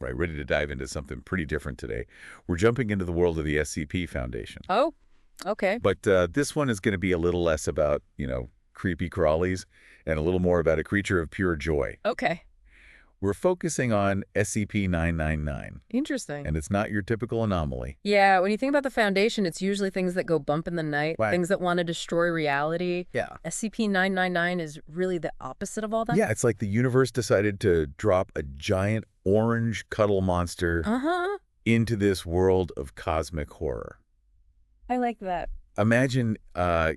Right, ready to dive into something pretty different today. We're jumping into the world of the SCP Foundation. Oh, okay. But this one is going to be a little less about, creepy crawlies and a little more about a creature of pure joy. Okay. We're focusing on SCP-999, Interesting. and it's not your typical anomaly. Yeah, when you think about the Foundation, it's usually things that go bump in the night, Right. things that want to destroy reality. Yeah. SCP-999 is really the opposite of all that? Yeah, it's like the universe decided to drop a giant orange cuddle monster into this world of cosmic horror. I like that. Imagine, a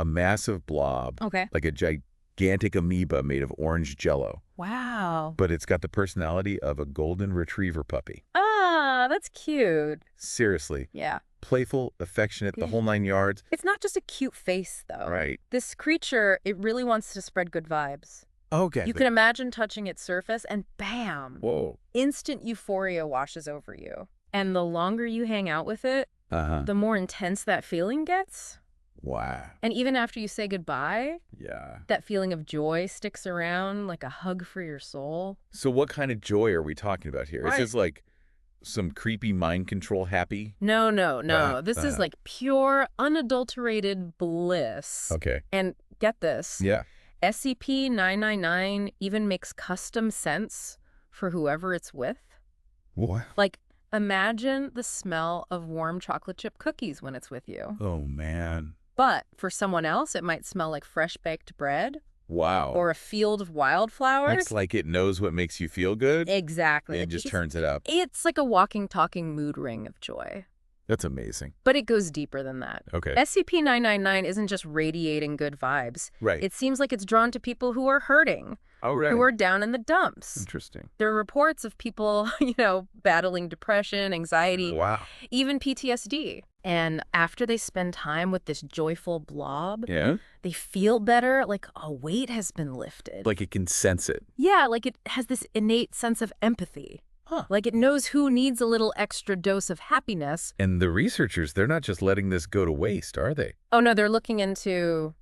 massive blob, Okay. like a gigantic amoeba made of orange jello, Wow. but it's got the personality of a golden retriever puppy. Ah, that's cute. Seriously. Yeah. Playful, affectionate, the whole 9 yards. It's not just a cute face, though. Right. This creature, it really wants to spread good vibes. Okay. You can imagine touching its surface and bam! Whoa. Instant euphoria washes over you. And the longer you hang out with it, the more intense that feeling gets. Wow. And even after you say goodbye, Yeah. that feeling of joy sticks around like a hug for your soul. So what kind of joy are we talking about here? Right. Is this like some creepy mind control happy? No. This is like pure, unadulterated bliss. Okay. And get this. Yeah. SCP-999 even makes custom scents for whoever it's with. What? Like, imagine the smell of warm chocolate chip cookies when it's with you. Oh, man. But for someone else, it might smell like fresh baked bread Wow. or a field of wildflowers. It's like it knows what makes you feel good. Exactly. And just turns it up. It's like a walking, talking mood ring of joy. That's amazing. But it goes deeper than that. Okay. SCP-999 isn't just radiating good vibes. Right. It seems like it's drawn to people who are hurting, Oh, right. who are down in the dumps. Interesting. There are reports of people, battling depression, anxiety, Wow. even PTSD. And after they spend time with this joyful blob, Yeah? they feel better, like a weight has been lifted. Like it can sense it. Yeah, like it has this innate sense of empathy. Huh. Like it knows who needs a little extra dose of happiness. And the researchers, they're not just letting this go to waste, are they? Oh, no, they're looking into,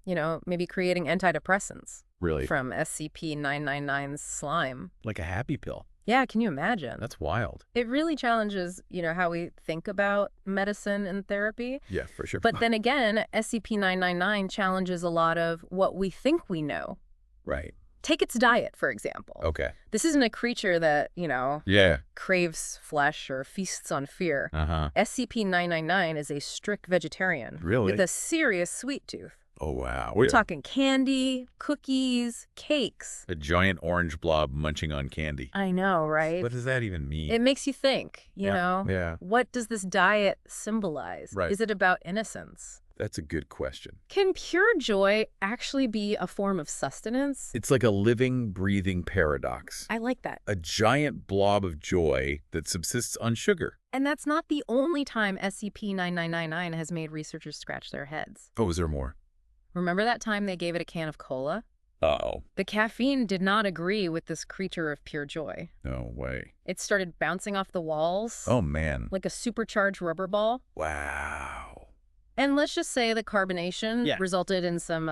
maybe creating antidepressants Really? from SCP-999's slime. Like a happy pill. Yeah, can you imagine? That's wild. It really challenges, how we think about medicine and therapy. Yeah, for sure. But then again, SCP-999 challenges a lot of what we think we know. Right. Take its diet, for example. Okay. This isn't a creature that, Yeah. craves flesh or feasts on fear. SCP-999 is a strict vegetarian. Really? With a serious sweet tooth. Oh, wow. We're talking candy, cookies, cakes. A giant orange blob munching on candy. I know, right? What does that even mean? It makes you think, Yeah. What does this diet symbolize? Right. Is it about innocence? That's a good question. Can pure joy actually be a form of sustenance? It's like a living, breathing paradox. I like that. A giant blob of joy that subsists on sugar. And that's not the only time SCP-999 has made researchers scratch their heads. Oh, is there more? Remember that time they gave it a can of cola? Uh-oh. The caffeine did not agree with this creature of pure joy. No way. It started bouncing off the walls. Oh, man. Like a supercharged rubber ball. Wow. And let's just say the carbonation resulted in some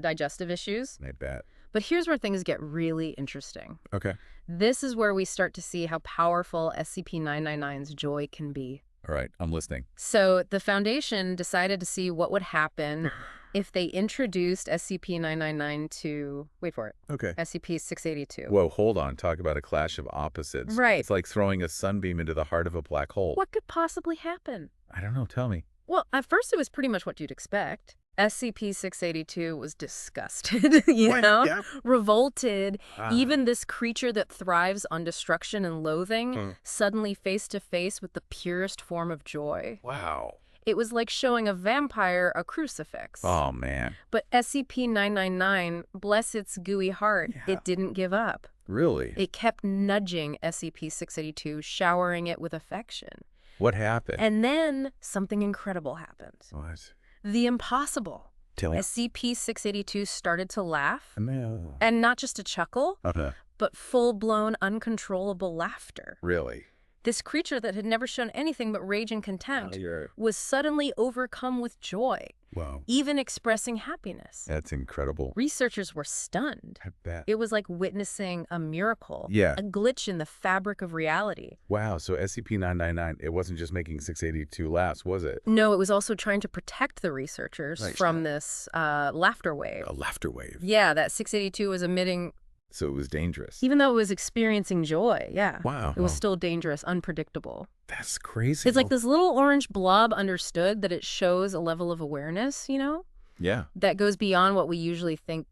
digestive issues. I bet. But here's where things get really interesting. Okay. This is where we start to see how powerful SCP-999's joy can be. All right, I'm listening. So the Foundation decided to see what would happen if they introduced SCP-999 to, wait for it, Okay. SCP-682. Whoa, hold on. Talk about a clash of opposites. Right. It's like throwing a sunbeam into the heart of a black hole. What could possibly happen? I don't know. Tell me. Well, at first it was pretty much what you'd expect. SCP-682 was disgusted, Yeah. revolted. Even this creature that thrives on destruction and loathing, suddenly face to face with the purest form of joy. Wow. It was like showing a vampire a crucifix. Oh, man. But SCP-999, bless its gooey heart, it didn't give up. Really? It kept nudging SCP-682, showering it with affection. What happened? And then something incredible happened. What? The impossible. Tell me. SCP-682 started to laugh. No. And not just a chuckle, Okay. but full-blown, uncontrollable laughter. Really? This creature that had never shown anything but rage and contempt Oh, was suddenly overcome with joy, wow. even expressing happiness. That's incredible. Researchers were stunned. I bet. It was like witnessing a miracle, Yeah. a glitch in the fabric of reality. Wow, so SCP-999, it wasn't just making 682 laughs, was it? No, it was also trying to protect the researchers Right. from this laughter wave. A laughter wave. Yeah, that 682 was emitting, So it was dangerous. even though it was experiencing joy. Yeah. Wow. It was still dangerous, unpredictable. That's crazy. It's like this little orange blob understood that it shows a level of awareness, Yeah. that goes beyond what we usually think,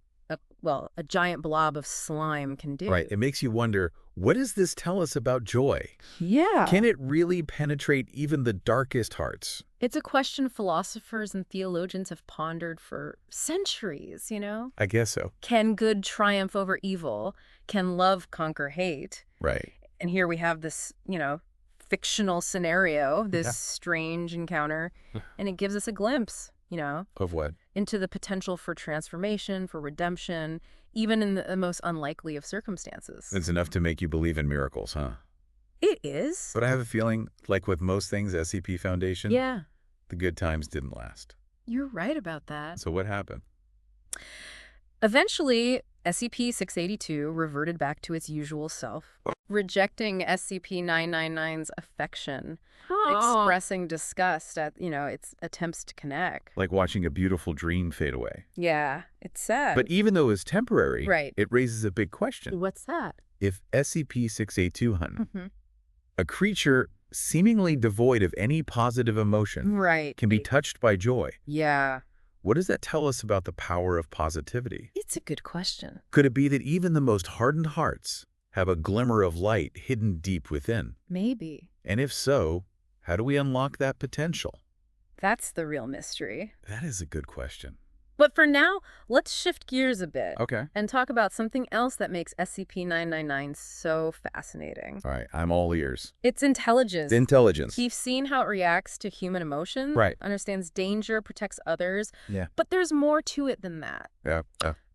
a giant blob of slime can do. Right. It makes you wonder, what does this tell us about joy? Yeah. Can it really penetrate even the darkest hearts? It's a question philosophers and theologians have pondered for centuries, I guess so. Can good triumph over evil? Can love conquer hate? Right. And here we have this, fictional scenario, this Yeah. strange encounter, and it gives us a glimpse, Of what? into the potential for transformation, for redemption, even in the most unlikely of circumstances. It's enough to make you believe in miracles, huh? It is. But I have a feeling, like with most things SCP Foundation, Yeah, the good times didn't last. you're right about that. So what happened? Eventually, SCP-682 reverted back to its usual self, rejecting SCP-999's affection, expressing disgust at, its attempts to connect. Like watching a beautiful dream fade away. Yeah, it's sad. But even though it's temporary, Right. it raises a big question. What's that? If SCP-682, Mm-hmm. a creature seemingly devoid of any positive emotion, Right. can be touched by joy, Yeah. what does that tell us about the power of positivity? It's a good question. Could it be that even the most hardened hearts have a glimmer of light hidden deep within? Maybe. And if so, how do we unlock that potential? That's the real mystery. That is a good question. But for now, let's shift gears a bit Okay. and talk about something else that makes SCP-999 so fascinating. All right, I'm all ears. Its intelligence. Intelligence. We've seen how it reacts to human emotion, Right. understands danger, protects others, Yeah. but there's more to it than that. Yeah.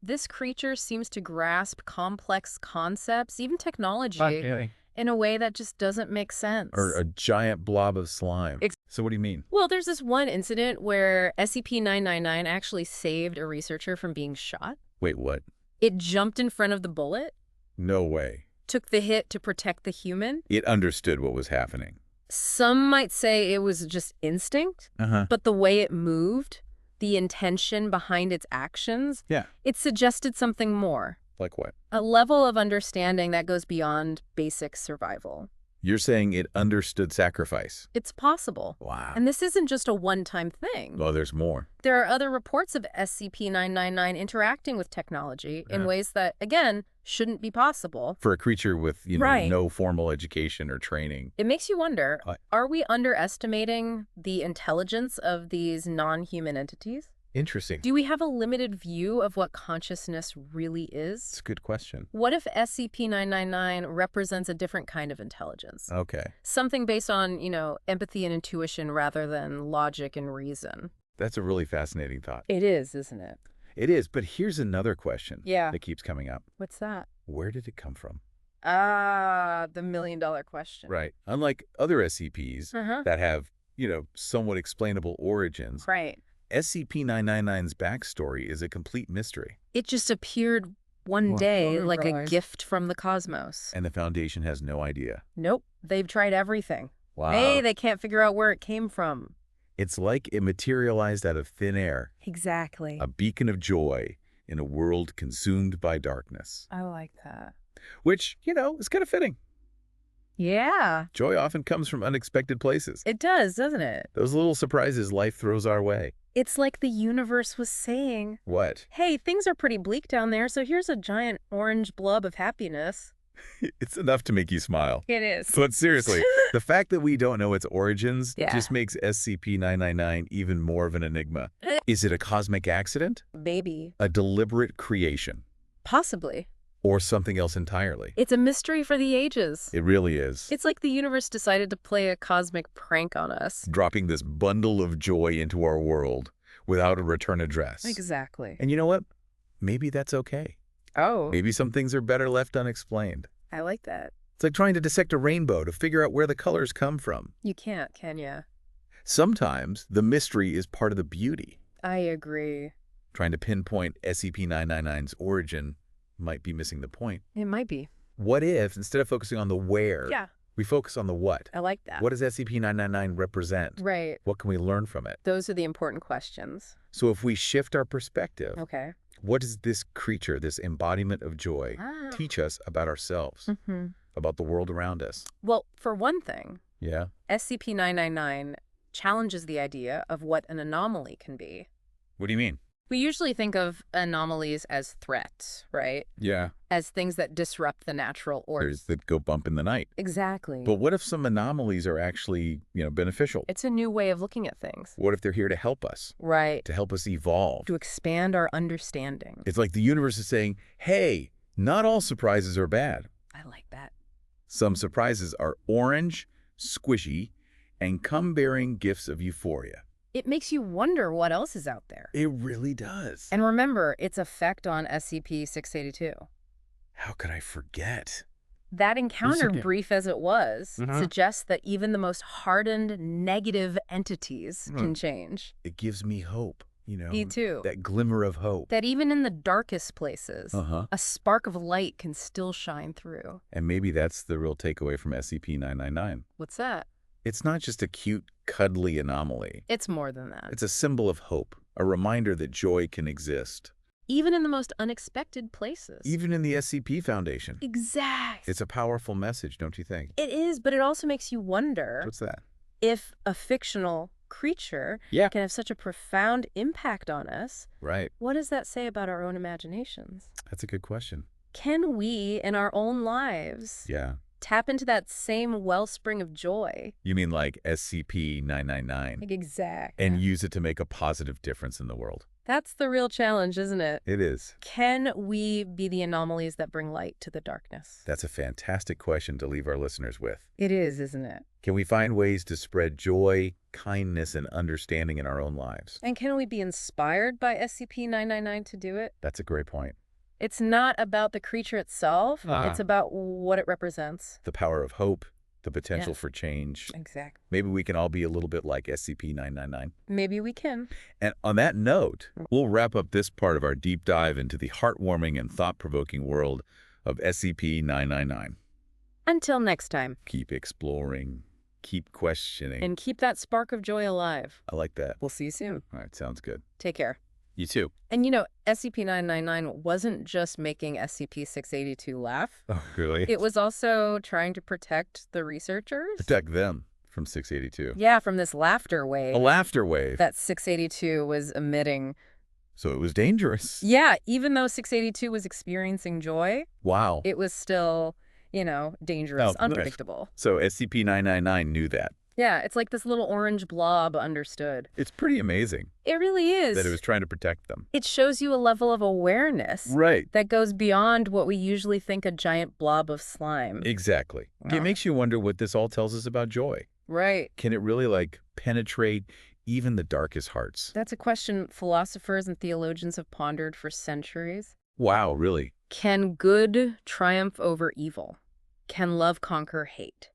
This creature seems to grasp complex concepts, even technology, in a way that just doesn't make sense. Or a giant blob of slime. So what do you mean? Well, there's this one incident where SCP-999 actually saved a researcher from being shot. Wait, what? It jumped in front of the bullet, No way. took the hit to protect the human. It understood what was happening. Some might say it was just instinct, but the way it moved, the intention behind its actions, Yeah. it suggested something more. Like what? A level of understanding that goes beyond basic survival. You're saying it understood sacrifice. It's possible. Wow. And this isn't just a one-time thing. Well, there's more. There are other reports of SCP-999 interacting with technology in ways that, again, shouldn't be possible. For a creature with, Right. no formal education or training. It makes you wonder, What? are we underestimating the intelligence of these non-human entities? Interesting. Do we have a limited view of what consciousness really is? It's a good question. What if SCP-999 represents a different kind of intelligence? Okay. Something based on, empathy and intuition rather than logic and reason. That's a really fascinating thought. It is, isn't it? It is, but here's another question Yeah. that keeps coming up. What's that? Where did it come from? The million-dollar question. Right. Unlike other SCPs Uh-huh. that have, somewhat explainable origins, Right. SCP-999's backstory is a complete mystery. It just appeared one Well, day oh, like a right. gift from the cosmos. And the Foundation has no idea. Nope. They've tried everything. Wow. Hey, they can't figure out where it came from. It's like it materialized out of thin air, Exactly. a beacon of joy in a world consumed by darkness. I like that. Which, is kind of fitting. Yeah. Joy often comes from unexpected places. It does, doesn't it? Those little surprises life throws our way. It's like the universe was saying, What? hey, things are pretty bleak down there, so here's a giant orange blob of happiness. It's enough to make you smile. It is. But seriously, the fact that we don't know its origins Yeah. just makes SCP-999 even more of an enigma. Is it a cosmic accident? Maybe. A deliberate creation? Possibly. Or something else entirely? It's a mystery for the ages. It really is. It's like the universe decided to play a cosmic prank on us. Dropping this bundle of joy into our world without a return address. Exactly. And you know what? Maybe that's okay. Oh, Maybe some things are better left unexplained. I like that. It's like trying to dissect a rainbow to figure out where the colors come from. You can't, can you? Sometimes the mystery is part of the beauty. I agree. Trying to pinpoint SCP-999's origin might be missing the point. It might be. What if, instead of focusing on the where, we focus on the what? I like that. What does SCP-999 represent? Right. What can we learn from it? Those are the important questions. So if we shift our perspective, Okay. what does this creature, this embodiment of joy, teach us about ourselves, about the world around us? Well, for one thing, Yeah? SCP-999 challenges the idea of what an anomaly can be. What do you mean? We usually think of anomalies as threats, right? Yeah. As things that disrupt the natural order. There's that go bump in the night. Exactly. But what if some anomalies are actually, beneficial? It's a new way of looking at things. What if they're here to help us? Right. To help us evolve? To expand our understanding. It's like the universe is saying, hey, not all surprises are bad. I like that. Some surprises are orange, squishy, and come bearing gifts of euphoria. It makes you wonder what else is out there. It really does. And remember its effect on SCP-682. How could I forget? That encounter, brief as it was, suggests that even the most hardened negative entities can change. It gives me hope, Me too. That glimmer of hope. That even in the darkest places, a spark of light can still shine through. And maybe that's the real takeaway from SCP-999. What's that? It's not just a cute, cuddly anomaly. It's more than that. It's a symbol of hope, a reminder that joy can exist. Even in the most unexpected places. Even in the SCP Foundation. Exactly. It's a powerful message, don't you think? It is, but it also makes you wonder. What's that? If a fictional creature can have such a profound impact on us. Right. What does that say about our own imaginations? That's a good question. Can we, in our own lives, tap into that same wellspring of joy? You mean like SCP-999? Exactly. And use it to make a positive difference in the world? That's the real challenge, isn't it? It is. Can we be the anomalies that bring light to the darkness? That's a fantastic question to leave our listeners with. It is, isn't it? Can we find ways to spread joy, kindness, and understanding in our own lives? And can we be inspired by SCP-999 to do it? That's a great point. It's not about the creature itself. It's about what it represents. The power of hope, the potential for change. Exactly. Maybe we can all be a little bit like SCP-999. Maybe we can. And on that note, we'll wrap up this part of our deep dive into the heartwarming and thought-provoking world of SCP-999. Until next time. Keep exploring, keep questioning. And keep that spark of joy alive. I like that. We'll see you soon. All right, sounds good. Take care. You too. And SCP-999 wasn't just making SCP-682 laugh. Oh, really? It was also trying to protect the researchers. Protect them from 682. Yeah, from this laughter wave. A laughter wave. That 682 was emitting. So it was dangerous. Yeah, even though 682 was experiencing joy. Wow. It was still, dangerous, unpredictable. So SCP-999 knew that. Yeah, it's like this little orange blob understood. It's pretty amazing. It really is. That it was trying to protect them. It shows you a level of awareness. Right. That goes beyond what we usually think a giant blob of slime. Exactly. It makes you wonder what this all tells us about joy. Right. Can it really, penetrate even the darkest hearts? That's a question philosophers and theologians have pondered for centuries. Wow, really? Can good triumph over evil? Can love conquer hate?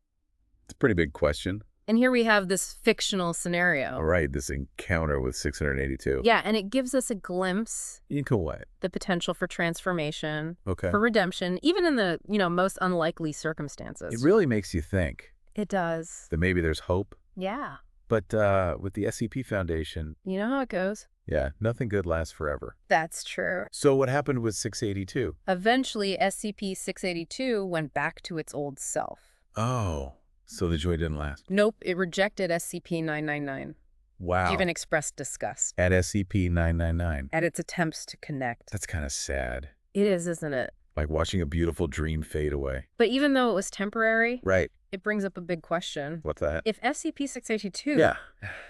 It's a pretty big question. And here we have this fictional scenario. All right, this encounter with 682. Yeah, and it gives us a glimpse. Into what? The potential for transformation. Okay. For redemption, even in the, most unlikely circumstances. It really makes you think. It does. That maybe there's hope. Yeah. But with the SCP Foundation... You know how it goes. Yeah, nothing good lasts forever. That's true. So what happened with 682? Eventually, SCP-682 went back to its old self. Oh, so the joy didn't last? Nope, it rejected SCP-999. Wow. It even expressed disgust. At SCP-999? At its attempts to connect. That's kind of sad. It is, isn't it? Like watching a beautiful dream fade away. But even though it was temporary... Right. It brings up a big question. What's that? If SCP-682...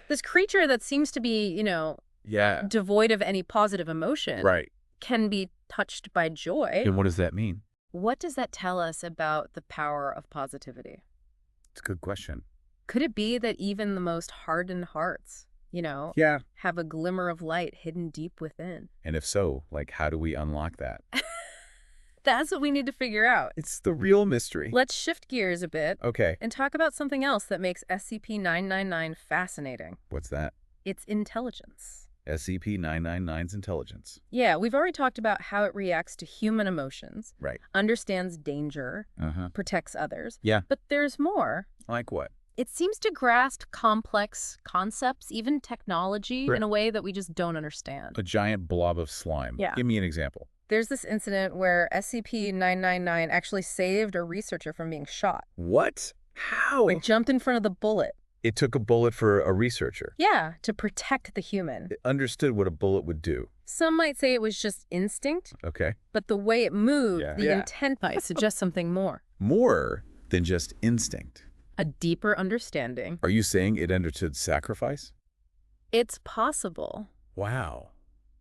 This creature that seems to be, devoid of any positive emotion... Right. Can be touched by joy... And what does that mean? What does that tell us about the power of positivity? It's a good question. Could it be that even the most hardened hearts, have a glimmer of light hidden deep within? And if so, how do we unlock that? That's what we need to figure out. It's the real mystery. Let's shift gears a bit Okay. and talk about something else that makes SCP-999 fascinating. What's that? Its intelligence. SCP-999's intelligence. Yeah, we've already talked about how it reacts to human emotions, Right. understands danger, protects others. Yeah. But there's more. Like what? It seems to grasp complex concepts, even technology, Right. in a way that we just don't understand. A giant blob of slime. Yeah. Give me an example. There's this incident where SCP-999 actually saved a researcher from being shot. What? How? It jumped in front of the bullet. It took a bullet for a researcher. Yeah, to protect the human. It understood what a bullet would do. Some might say it was just instinct, Okay. but the way it moved, Yeah. the Yeah. intent might suggest something more. More than just instinct. A deeper understanding. Are you saying it understood sacrifice? It's possible. Wow.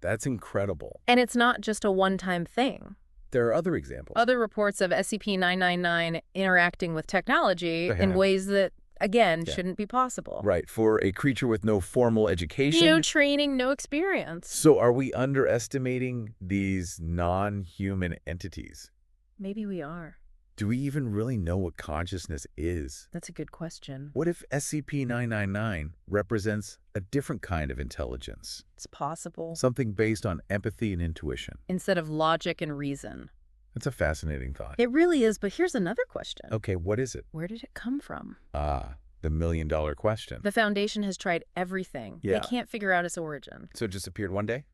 That's incredible. And it's not just a one-time thing. There are other examples. Other reports of SCP-999 interacting with technology They in have. ways that, again, Yeah. shouldn't be possible. Right. For a creature with no formal education. No training, no experience. So are we underestimating these non-human entities? Maybe we are. Do we even really know what consciousness is? That's a good question. What if SCP-999 represents a different kind of intelligence? It's possible. Something based on empathy and intuition. Instead of logic and reason. That's a fascinating thought. It really is, but here's another question. Okay, what is it? Where did it come from? Ah, the million-dollar question. The Foundation has tried everything. Yeah. They can't figure out its origin. So it just appeared one day?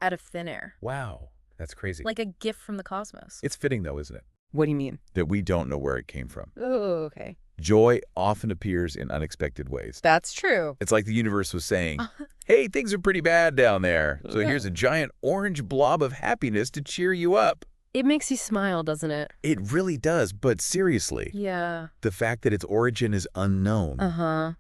Out of thin air. Wow, that's crazy. Like a gift from the cosmos. It's fitting, though, isn't it? What do you mean? That we don't know where it came from. Oh, okay. Joy often appears in unexpected ways. That's true. It's like the universe was saying, hey, things are pretty bad down there. So here's a giant orange blob of happiness to cheer you up. It makes you smile, doesn't it? It really does, but seriously, Yeah. the fact that its origin is unknown Uh-huh.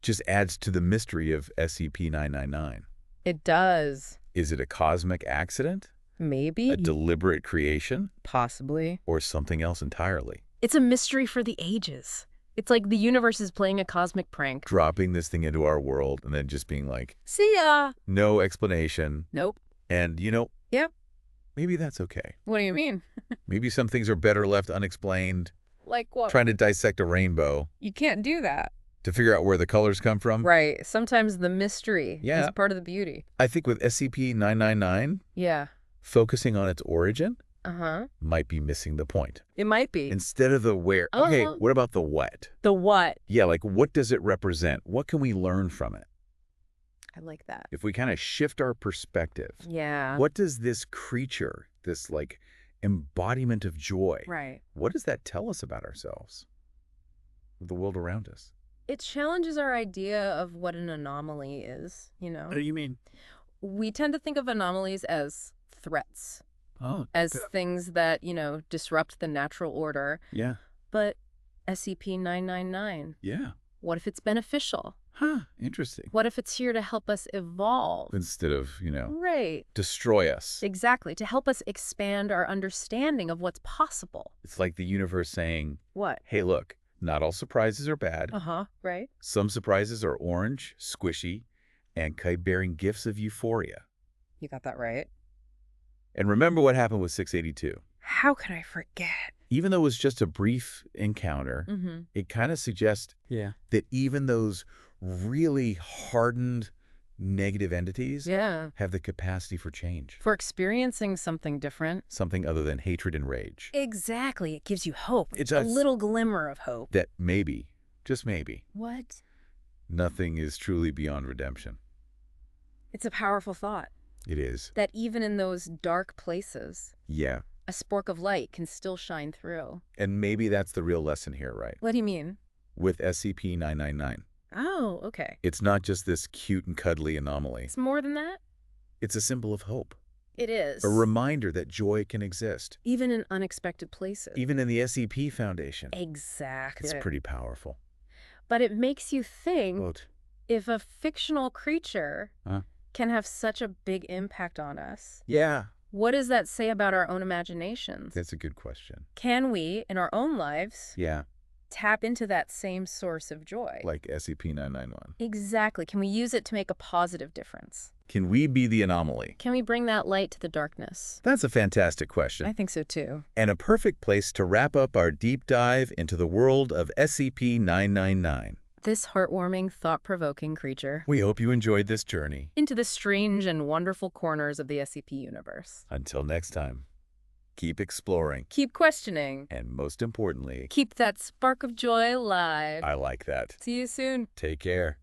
just adds to the mystery of SCP-999. It does. Is it a cosmic accident, Maybe. a deliberate creation, Possibly. or something else entirely? It's a mystery for the ages. It's like the universe is playing a cosmic prank. Dropping this thing into our world and then just being like, See ya. no explanation. Nope. And, Yep. maybe that's okay. What do you mean? Maybe some things are better left unexplained. Like what? Trying to dissect a rainbow You can't do that. to figure out where the colors come from. Right. Sometimes the mystery Yeah. is part of the beauty. I think with SCP-999, Yeah. focusing on its origin Uh-huh. might be missing the point. It might be. Instead of the where. Okay, Uh-huh. what about the what? The what? Yeah, like what does it represent? What can we learn from it? I like that. If we kind of shift our perspective, Yeah. what does this creature, this like embodiment of joy, Right. what does that tell us about ourselves, the world around us? It challenges our idea of what an anomaly is, What do you mean? We tend to think of anomalies as threats, Oh, as things that, disrupt the natural order. yeah, But SCP-999, yeah. what if it's beneficial? Huh, interesting. What if it's here to help us evolve? Instead of, Right. destroy us. Exactly. To help us expand our understanding of what's possible. It's like the universe saying, What? hey, look, not all surprises are bad. Uh-huh. Right. Some surprises are orange, squishy, and bearing gifts of euphoria. You got that right. And remember what happened with 682. How could I forget? Even though it was just a brief encounter, Mm-hmm. it kind of suggests that even those really hardened negative entities Yeah. have the capacity for change. For experiencing something different. Something other than hatred and rage. Exactly. It gives you hope. It A does. little glimmer of hope. That maybe, just maybe, What? nothing is truly beyond redemption. It's a powerful thought. It is. That even in those dark places, Yeah. a spork of light can still shine through. And maybe that's the real lesson here, right? What do you mean? With SCP-999. Oh, okay. It's not just this cute and cuddly anomaly. It's more than that? It's a symbol of hope. It is. A reminder that joy can exist. Even in unexpected places. Even in the SCP Foundation. Exactly. It's pretty powerful. But it makes you think, Quote. if a fictional creature Huh? can have such a big impact on us, Yeah. what does that say about our own imaginations? That's a good question. Can we, in our own lives, Yeah. tap into that same source of joy. Like SCP-999. Exactly. Can we use it to make a positive difference? Can we be the anomaly? Can we bring that light to the darkness? That's a fantastic question. I think so too. And a perfect place to wrap up our deep dive into the world of SCP-999. This heartwarming, thought-provoking creature. We hope you enjoyed this journey. Into the strange and wonderful corners of the SCP universe. Until next time, keep exploring. Keep questioning. And most importantly, Keep that spark of joy alive. I like that. See you soon. Take care.